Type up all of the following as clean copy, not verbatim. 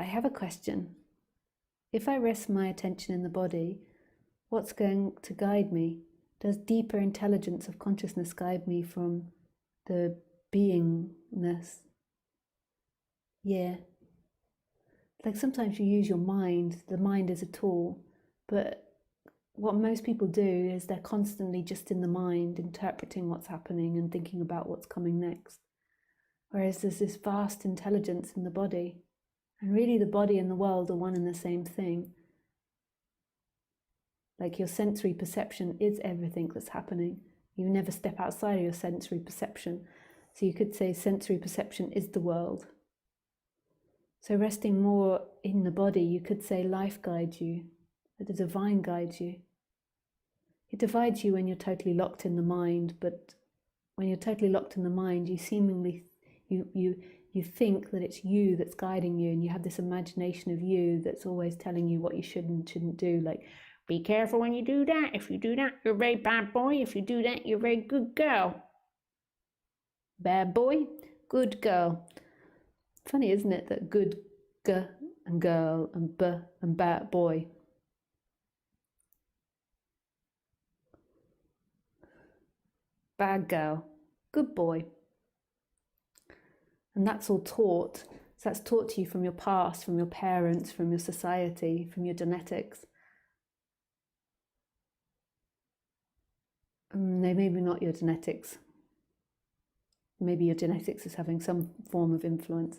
I have a question. If I rest my attention in the body, what's going to guide me? Does deeper intelligence of consciousness guide me from the beingness? Yeah. Like sometimes you use your mind, the mind is a tool, but what most people do is they're constantly just in the mind, interpreting what's happening and thinking about what's coming next. Whereas there's this vast intelligence in the body, and really the body and the world are one and the same thing. Like your sensory perception is everything that's happening. You never step outside of your sensory perception. So you could say sensory perception is the world. So resting more in the body, you could say life guides you, that the divine guides you. It divides you when you're totally locked in the mind, but when you're totally locked in the mind, you seemingly, you think that it's you that's guiding you, and you have this imagination of you that's always telling you what you should and shouldn't do, like, be careful when you do that. If you do that, you're a very bad boy. If you do that, you're a very good girl. Bad boy, good girl. Funny, isn't it, that good g and girl and b and bad boy. Bad girl, good boy. And that's all taught. So that's taught to you from your past, from your parents, from your society, from your genetics. Maybe not your genetics. Maybe your genetics is having some form of influence.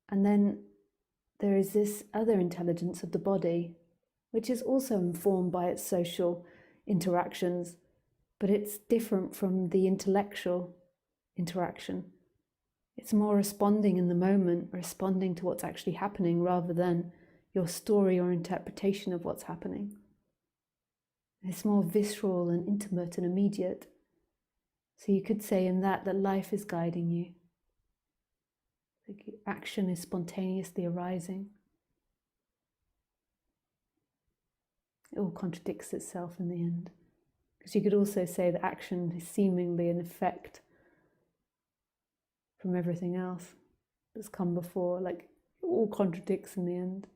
And then there is this other intelligence of the body, which is also informed by its social interactions, but it's different from the intellectual interaction. It's more responding in the moment, responding to what's actually happening rather than your story or interpretation of what's happening. It's more visceral and intimate and immediate. So you could say in that life is guiding you. Like action is spontaneously arising. It all contradicts itself in the end. Because you could also say that action is seemingly an effect from everything else that's come before. Like it all contradicts in the end.